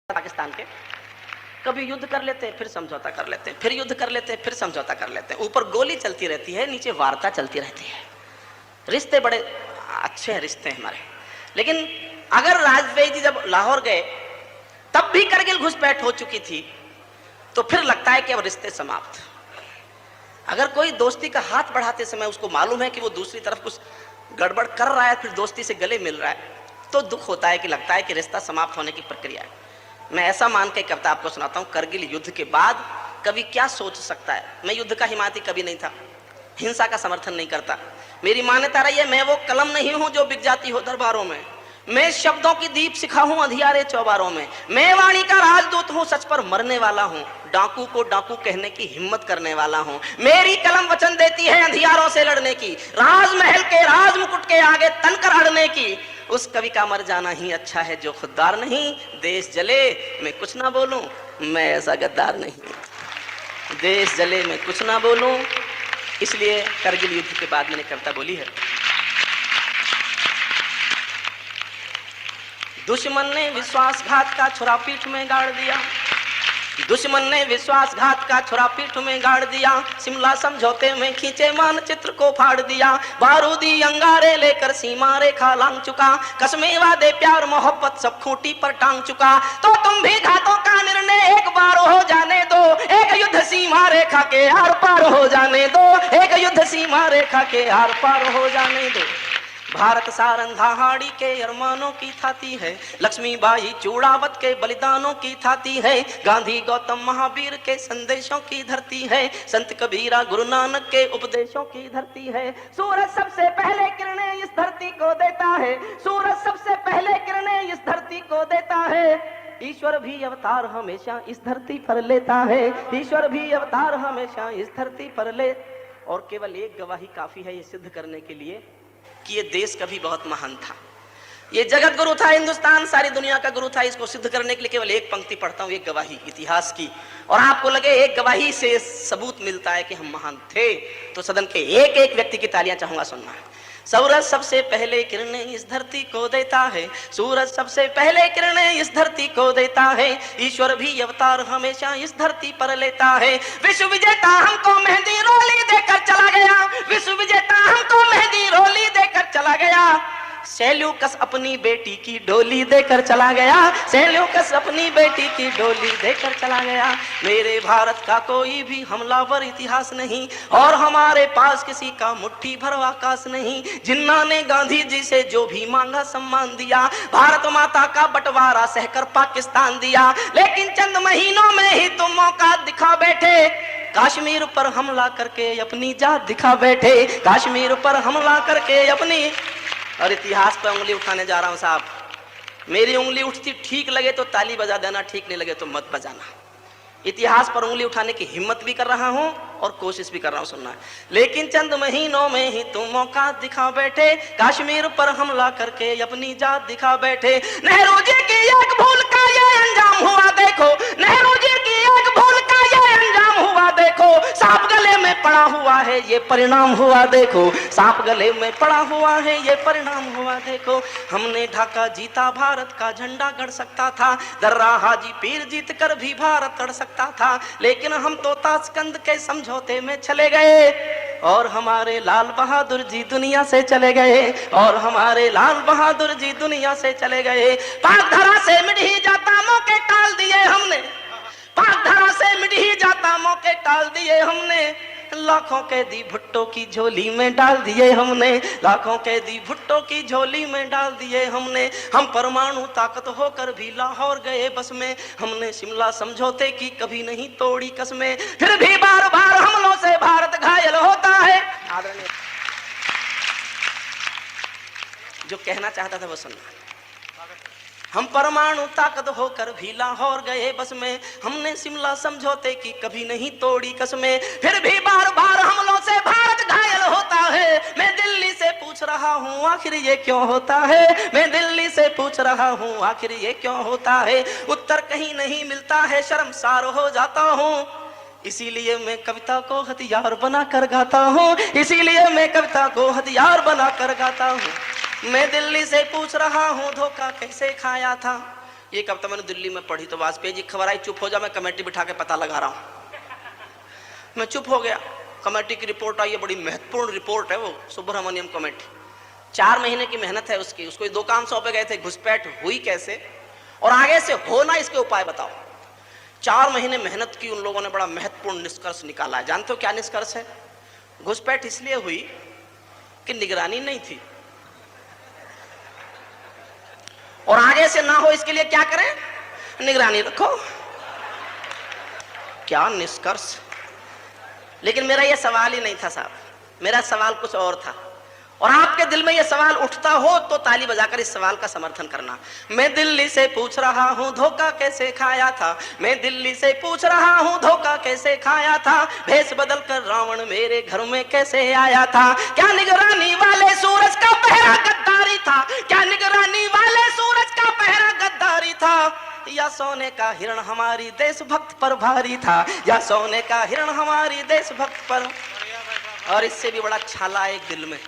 पाकिस्तान के, कभी युद्ध कर लेते हैं फिर समझौता कर लेते हैं, फिर युद्ध कर लेते हैं फिर समझौता कर लेते हैं। ऊपर गोली चलती रहती है, नीचे वार्ता चलती रहती है। रिश्ते बड़े अच्छे हैं, रिश्ते हमारे। लेकिन अगर वाजपेयी जी जब लाहौर गए तब भी करगिल घुसपैठ हो चुकी थी, तो फिर लगता है कि अब रिश्ते समाप्त। अगर कोई दोस्ती का हाथ बढ़ाते समय उसको मालूम है कि वो दूसरी तरफ कुछ गड़बड़ कर रहा है, फिर दोस्ती से गले मिल रहा है, तो दुख होता है कि लगता है कि रिश्ता समाप्त होने की प्रक्रिया है। मैं ऐसा मान के कविता आपको सुनाता हूँ। करगिल युद्ध के बाद कवि क्या सोच सकता है। मैं युद्ध का हिमायती कभी नहीं था, हिंसा का समर्थन नहीं करता। मेरी मान्यता रही है, मैं वो कलम नहीं हूं जो बिक जाती हो दरबारों में। मैं शब्दों की दीप सिखा हूं अंधियारे चौबारों में। मैं वाणी का राजदूत हूं, सच पर मरने वाला हूं, डाकू को डाकू कहने की हिम्मत करने वाला हूं। मेरी कलम वचन देती है अंधियारों से लड़ने की, राजमहल के राज मुकुट के आगे तनकर अड़ने की। उस कवि का मर जाना ही अच्छा है जो खुददार नहीं। देश जले मैं कुछ ना बोलूं, मैं ऐसा गद्दार नहीं। देश जले मैं कुछ ना बोलूं, इसलिए करगिल युद्ध के बाद मैंने कविता बोली है। दुश्मन ने विश्वासघात का छुरा पीठ में गाड़ दिया, दुश्मन ने विश्वासघात का छुरा पीठ में गाड़ दिया। शिमला समझौते में खींचे मानचित्र को फाड़ दिया। बारूदी अंगारे लेकर सीमा रेखा लांग चुका, कसमें वादे प्यार मोहब्बत सब खूंटी पर टांग चुका। तो तुम भी घातों का निर्णय एक बार हो जाने दो, एक युद्ध सीमा रेखा के आर पार हो जाने दो, एक युद्ध सीमा रेखा के आर पार हो जाने दो। भारत सारन दहाड़ी के अरमानों की थाती है, लक्ष्मीबाई चूड़ावत के बलिदानों की थाती है, गांधी गौतम महावीर के संदेशों की धरती है, संत कबीरा गुरु नानक के उपदेशों की धरती है। सूरज सबसे पहले किरणें इस धरती को देता है, सूरज सबसे पहले किरणें इस धरती को देता है। ईश्वर भी अवतार हमेशा इस धरती पर लेता है, ईश्वर भी अवतार हमेशा इस धरती पर ले। और केवल एक गवाही काफी है ये सिद्ध करने के लिए कि ये देश कभी बहुत महान था, ये जगत गुरु था, हिंदुस्तान सारी दुनिया का गुरु था। इसको सिद्ध करने के लिए केवल एक पंक्ति पढ़ता हूं, एक गवाही इतिहास की, और आपको लगे एक गवाही से सबूत मिलता है कि हम महान थे, तो सदन के एक एक व्यक्ति की तालियां चाहूंगा सुनना है। सूरज सबसे पहले किरणें इस धरती को देता है, सूरज सबसे पहले किरणें इस धरती को देता है, ईश्वर भी अवतार हमेशा इस धरती पर लेता है। विश्व विजेता हमको मेहंदी रोली देकर चला गया, विश्व विजेता हमको मेहंदी रोली देकर चला गया। सेल्यूकस अपनी बेटी की डोली देकर चला गया, सेल्यूकस अपनी बेटी की डोली देकर चला गया। मेरे भारत का कोई भी हमलावर इतिहास नहीं, और हमारे पास किसी का मुट्ठी भर आकाश नहीं। जिन्ना ने गांधी जी से जो भी मांगा सम्मान दिया, भारत माता का बंटवारा सहकर पाकिस्तान दिया। लेकिन चंद महीनों में ही तुम मौका दिखा बैठे, कश्मीर पर हमला करके अपनी जात दिखा बैठे, कश्मीर पर हमला करके अपनी। और इतिहास पर उंगली उठाने जा रहा हूं साहब, मेरी उंगली उठती ठीक लगे तो ताली बजा देना, ठीक नहीं लगे तो मत बजाना। इतिहास पर उंगली उठाने की हिम्मत भी कर रहा हूं और कोशिश भी कर रहा हूं, सुनना है। लेकिन चंद महीनों में ही तुम मौका दिखा बैठे, कश्मीर पर हमला करके अपनी जात दिखा बैठे। नेहरू जी की एक भूल का ये अंजाम हुआ देखो, नेहरू जी की एक भूल का ये अंजाम हुआ देखो। सांप गले में पड़ा हुआ है ये परिणाम हुआ देखो, सांप गले में पड़ा हुआ है ये परिणाम हुआ देखो। हमने ढाका जीता, भारत का झंडा गड़ सकता था, दर्रा हाजी पीर जीत कर भी भारत लड़ सकता था। लेकिन हम तो ताशकंद के समझौते में चले गए, और हमारे लाल बहादुर जी दुनिया से चले गए, और हमारे लाल बहादुर जी दुनिया से चले गए। पाक धरा से मिट ही जाता मौके टाल दिए हमने, पाक धरा से मिट ही जाता मौके टाल दिए हमने। लाखों कैदी भुट्टो की झोली में डाल दिए हमने, लाखों कैदी भुट्टो की झोली में डाल दिए हमने। हम परमाणु ताकत होकर भी लाहौर गए बस में, हमने शिमला समझौते की कभी नहीं तोड़ी कसमें। फिर भी बार बार हमलों से भारत घायल होता है। जो कहना चाहता था वो सुनना। हम परमाणु ताकत होकर भी लाहौर गए बस में, हमने शिमला समझौते की कभी नहीं तोड़ी कसमें। फिर भी बार बार हमलों से भारत घायल होता है। मैं दिल्ली से पूछ रहा हूँ आखिर ये क्यों होता है, मैं दिल्ली से पूछ रहा हूँ आखिर ये क्यों होता है। उत्तर कहीं नहीं मिलता है, शर्मसार हो जाता हूँ, इसीलिए मैं कविता को हथियार बना कर गाता हूँ, इसीलिए मैं कविता को हथियार बना कर गाता हूँ। मैं दिल्ली से पूछ रहा हूँ धोखा कैसे खाया था, ये कविता मैंने दिल्ली में पढ़ी तो वाजपेयी जी खबर आई, चुप हो जा, मैं कमेटी बिठा के पता लगा रहा हूँ। मैं चुप हो गया। कमेटी की रिपोर्ट आई है, बड़ी महत्वपूर्ण रिपोर्ट है वो, सुब्रमण्यम कमेटी। 4 महीने की मेहनत है उसकी। उसको 2 काम सौंपे गए थे, घुसपैठ हुई कैसे और आगे से हो ना इसके उपाय बताओ। 4 महीने मेहनत की उन लोगों ने, बड़ा महत्वपूर्ण निष्कर्ष निकाला है। जानते हो क्या निष्कर्ष है? घुसपैठ इसलिए हुई कि निगरानी नहीं थी, और आगे से ना हो इसके लिए क्या करें? निगरानी रखो। क्या निष्कर्ष! लेकिन मेरा यह सवाल ही नहीं था साहब, मेरा सवाल कुछ और था। और आपके दिल में यह सवाल उठता हो तो ताली बजाकर इस सवाल का समर्थन करना। मैं दिल्ली से पूछ रहा हूं धोखा कैसे खाया था, मैं दिल्ली से पूछ रहा हूं धोखा कैसे खाया था, भेष बदल कर रावण मेरे घर में कैसे आया था। क्या निगरानी वाले सूरज का पहरा गद्दारी था, क्या निगरानी वाले सूरज का पहरा गद्दारी था, या सोने का हिरण हमारी देशभक्त पर भारी था, या सोने का हिरण हमारी देशभक्त पर। और इससे भी बड़ा छाला एक दिल में,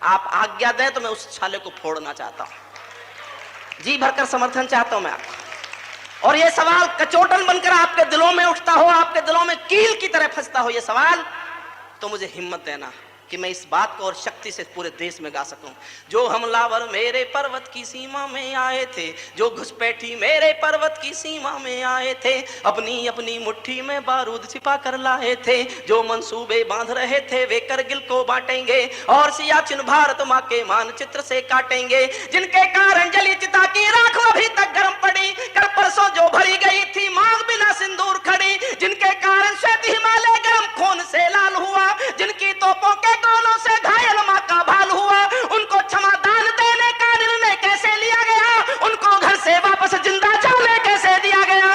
आप आज्ञा दें तो मैं उस छाले को फोड़ना चाहता हूं, जी भरकर समर्थन चाहता हूं मैं आपको। और यह सवाल कचोटन बनकर आपके दिलों में उठता हो, आपके दिलों में कील की तरह फंसता हो यह सवाल, तो मुझे हिम्मत देना कि मैं इस बात को और शक्ति से पूरे देश में गा सकूं। जो हमलावर मेरे पर्वत की सीमा में आए थे, जो घुसपैठी मेरे पर्वत की सीमा में आए थे, अपनी अपनी मुट्ठी में बारूद छिपा कर लाए थे, जो मंसूबे बांध रहे थे वे करगिल को बांटेंगे और सियाचिन भारत माँ के मानचित्र से काटेंगे, जिनके कारण जली चिता की राख अभी तक गर्म पड़ी, कल परसों जो भरी गई थी मांग बिना सिंदूर खड़ी, जिनके कारण श्वेत हिमालय गर्म खून से लाल हुआ, जिनकी तोपों के गोलों से घायल मां का भाल हुआ, उनको क्षमादान देने का निर्णय कैसे लिया गया, उनको घर से वापस जिंदा जाने कैसे दिया गया।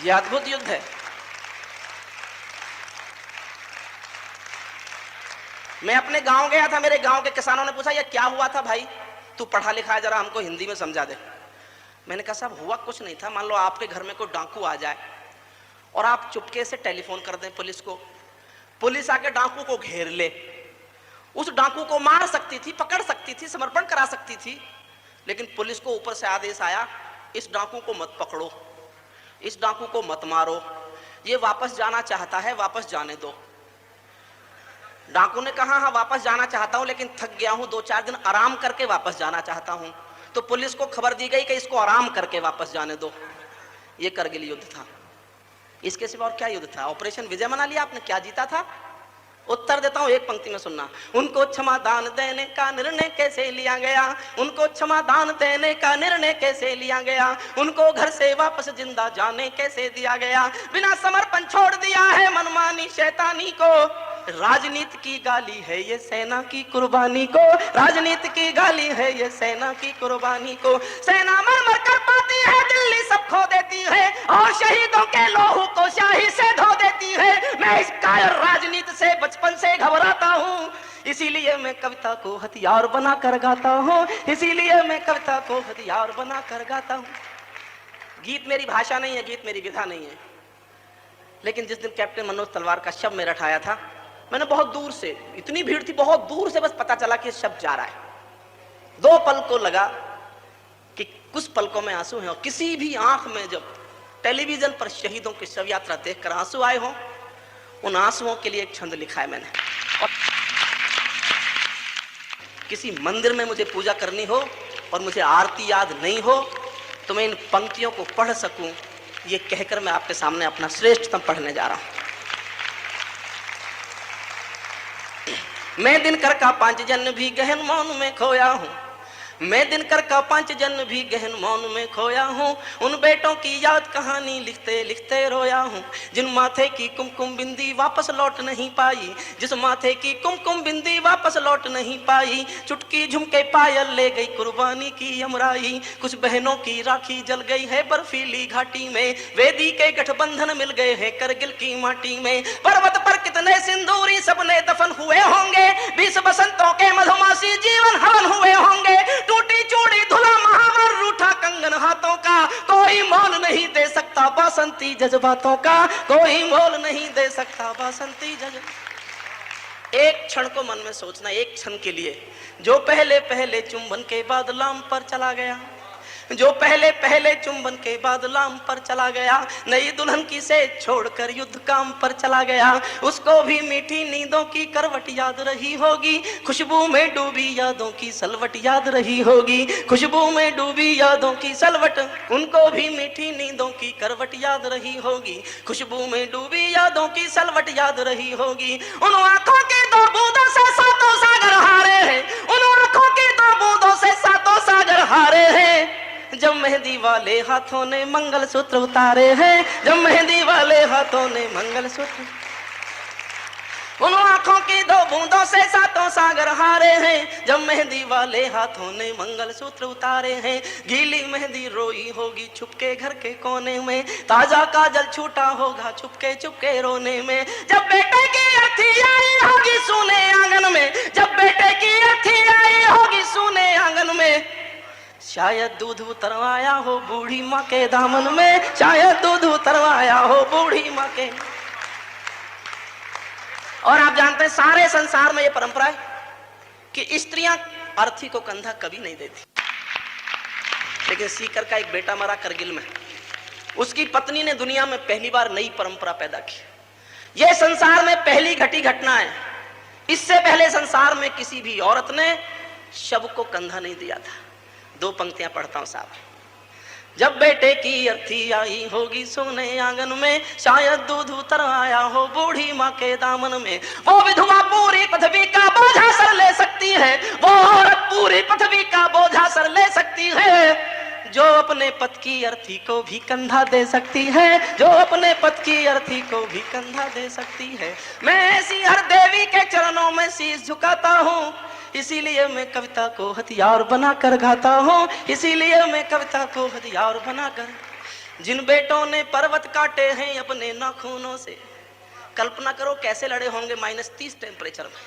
यह अद्भुत युद्ध है। मैं अपने गांव गया था, मेरे गांव के किसानों ने पूछा यह क्या हुआ था भाई, तू पढ़ा लिखा है, जरा हमको हिंदी में समझा दे। मैंने कहा साहब हुआ कुछ नहीं था, मान लो आपके घर में कोई डाकू आ जाए और आप चुपके से टेलीफोन कर दें पुलिस को, पुलिस आके डाकू को घेर ले, उस डाकू को मार सकती थी, पकड़ सकती थी, समर्पण करा सकती थी, लेकिन पुलिस को ऊपर से आदेश आया इस डाकू को मत पकड़ो, इस डाकू को मत मारो, ये वापस जाना चाहता है, वापस जाने दो। डाकू ने कहा हाँ वापस जाना चाहता हूं, लेकिन थक गया हूं, 2-4 दिन आराम करके वापस जाना चाहता हूं। तो पुलिस को खबर दी गई कि इसको आराम करके वापस जाने दो। ये करगिल युद्ध था। इसके सिवा और क्या युद्ध था? ऑपरेशन विजय मना लिया आपने, क्या जीता था? उत्तर देता हूं, एक पंक्ति में सुनना। उनको क्षमादान देने का निर्णय कैसे लिया गया, उनको क्षमादान देने का निर्णय कैसे लिया गया, उनको घर से वापस जिंदा जाने कैसे दिया गया, बिना समर्पण छोड़ दिया है मनमानी शैतानी को, राजनीति की गाली है ये सेना की कुर्बानी को, राजनीति की गाली है ये सेना की कुर्बानी को। सेना मर मर कर पाती है, दिल्ली सब खो देती है, और शहीदों के लोहू को शाही से धो देती है। मैं इस कायर राजनीति से बचपन से घबराता हूँ, इसीलिए मैं कविता को हथियार बना कर गाता हूँ, इसीलिए मैं कविता को हथियार बना कर गाता हूँ। गीत मेरी भाषा नहीं है, गीत मेरी विधा नहीं है, लेकिन जिस दिन कैप्टन मनोज तलवार का शब्द मेरा उठाया था, मैंने बहुत दूर से, इतनी भीड़ थी, बहुत दूर से बस पता चला कि शब्द जा रहा है। 2 पल को लगा कि कुछ पलकों में आंसू हैं, और किसी भी आंख में जब टेलीविजन पर शहीदों की शव यात्रा देखकर आंसू आए हों, उन आंसुओं के लिए एक छंद लिखा है मैंने। और किसी मंदिर में मुझे पूजा करनी हो और मुझे आरती याद नहीं हो, तो मैं इन पंक्तियों को पढ़ सकूं, ये कहकर मैं आपके सामने अपना श्रेष्ठतम पढ़ने जा रहा हूं। मैं दिनकर का 5 जन्म भी गहन मौन में खोया हूँ, मैं दिनकर का 5 जन्म भी गहन मौन में खोया हूँ, उन बेटों की याद कहानी लिखते लिखते रोया हूँ, जिन माथे की कुमकुम बिंदी वापस लौट नहीं पाई, जिस माथे की कुमकुम बिंदी वापस लौट नहीं पाई, चुटकी झुमके पायल ले गई कुर्बानी की यमराई, कुछ बहनों की राखी जल गई है बर्फीली घाटी में, वेदी के गठबंधन मिल गए हैं करगिल की माटी में, पर्वत पर कितने सिंदूरी सपने दफन हुए होंगे, 20 बसंतों के मधुमासी जीवन हवन हुए होंगे, टूटी चूड़ी धुला महावर रूठा कंगन हाथों का, कोई मोल नहीं दे सकता बासंती जज्बातों का, कोई मोल नहीं दे सकता बासंती जज्बातों। एक क्षण को मन में सोचना, एक क्षण के लिए, जो पहले पहले चुंबन के बाद लाम पर चला गया, जो पहले पहले चुंबन के बाद लाम पर चला गया, नई दुल्हन की से छोड़कर युद्ध काम पर चला गया, उसको भी मीठी नींदों की करवट याद रही होगी, खुशबू में डूबी यादों की सलवट याद रही होगी, खुशबू में डूबी यादों की सलवट, उनको भी मीठी नींदों की करवट याद रही होगी, खुशबू में डूबी यादों की सलवट याद रही होगी। उन आंखों के दो बूंदों से सातों सागर हारे हैं, उन आंखों के दो बूंदों से सातों सागर हारे हैं, जब मेहंदी वाले हाथों ने मंगलसूत्र उतारे हैं, जब मेहंदी वाले हाथों ने मंगलसूत्र, उन आंखों की दो बूंदों से सातों सागर हारे हैं, जब मेहंदी वाले हाथों ने मंगलसूत्र उतारे हैं। गीली मेहंदी रोई होगी छुपके घर के कोने में, ताजा काजल छूटा होगा चुपके चुपके रोने में, जब बेटे की अर्थी आई होगी सूने आंगन में, जब बेटे की अर्थी आई होगी सूने आंगन में, शायद दूध उतरवाया हो बूढ़ी माँ के दामन में, शायद दूध उतरवाया हो बूढ़ी माँ के। और आप जानते हैं सारे संसार में ये परंपरा है कि स्त्रियां अर्थी को कंधा कभी नहीं देती, लेकिन सीकर का एक बेटा मरा करगिल में, उसकी पत्नी ने दुनिया में पहली बार नई परंपरा पैदा की। यह संसार में पहली घटी घटना है, इससे पहले संसार में किसी भी औरत ने शव को कंधा नहीं दिया था। दो पंक्तियां पढ़ता हूं साहब। जब बेटे की अर्थी आई होगी सोने आंगन में, शायद दूध उतर आया हो बूढ़ी माँ के दामन में, वो विधवा पूरी पृथ्वी का बोझा सर ले सकती है, वो औरत पूरी पृथ्वी का बोझा सर ले सकती है, जो अपने पति की अर्थी को भी कंधा दे सकती है, जो अपने पति की अर्थी को भी कंधा दे सकती है। मैं ऐसी हर देवी के चरणों में शीश झुकाता हूँ, इसीलिए मैं कविता को हथियार बनाकर गाता हूँ, इसीलिए मैं कविता को हथियार बनाकर। जिन बेटों ने पर्वत काटे हैं अपने नाखूनों से, कल्पना करो कैसे लड़े होंगे -30 टेम्परेचर में।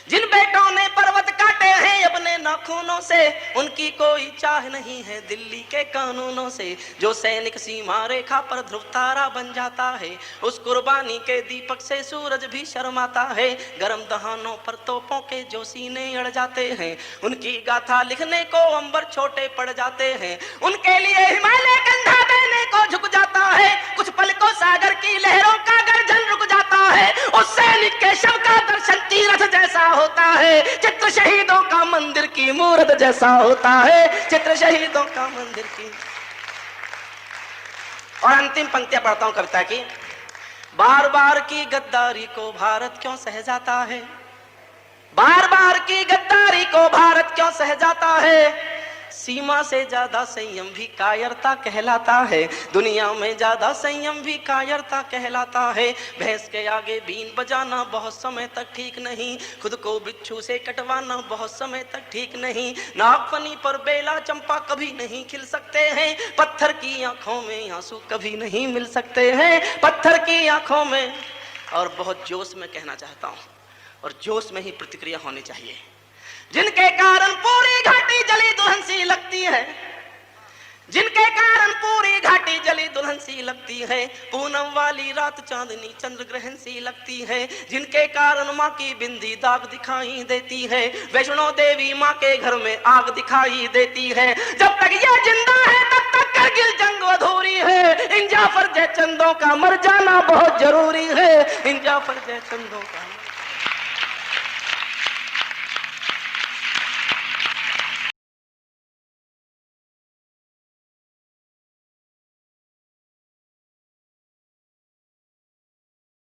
जिन बेटों ने पर्वत काटे हैं अपने नाखूनों से, उनकी कोई चाह नहीं है दिल्ली के कानूनों से। जो सैनिक सीमा रेखा पर ध्रुव तारा बन जाता है, उस कुर्बानी के दीपक से सूरज भी शर्माता है। गरम दहानों पर तोपों के जो सीने अड़ जाते हैं, उनकी गाथा लिखने को अंबर छोटे पड़ जाते हैं। उनके लिए हिमालय कंधा देने को झुक जाता है, कुछ पल को सागर की लहरों का गर्जन रुक जाता है। उस सैनिक के शव का दर्शन तीरथ जैसा होता है, चित्र शहीदों का मंदिर की मूरत जैसा होता है, चित्र शहीदों का मंदिर की। और अंतिम पंक्तियां पढ़ता हूं कविता की। बार बार की गद्दारी को भारत क्यों सह जाता है, बार बार की गद्दारी को भारत क्यों सह जाता है। सीमा से ज्यादा संयम भी कायरता कहलाता है, दुनिया में ज्यादा संयम भी कायरता कहलाता है। भैंस के आगे बीन बजाना बहुत समय तक ठीक नहीं, खुद को बिच्छू से कटवाना बहुत समय तक ठीक नहीं। नागफनी पर बेला चंपा कभी नहीं खिल सकते हैं, पत्थर की आंखों में आंसू कभी नहीं मिल सकते हैं, पत्थर की आंखों में। और बहुत जोश में कहना चाहता हूं, और जोश में ही प्रतिक्रिया होनी चाहिए। जिनके कारण पूरी घाटी जली दुल्हन सी लगती है, जिनके कारण पूरी घाटी जली दुल्हन सी लगती है। पूनम वाली रात चांदनी चंद्र ग्रहण सी लगती है, जिनके कारण माँ की बिंदी दाग दिखाई देती है। वैष्णो देवी माँ के घर में आग दिखाई देती है। जब तक ये जिंदा है तब तक करगिल जंग अधूरी है। इन जाफर जयचंदों का मर जाना बहुत जरूरी है, इन जाफर जयचंदों का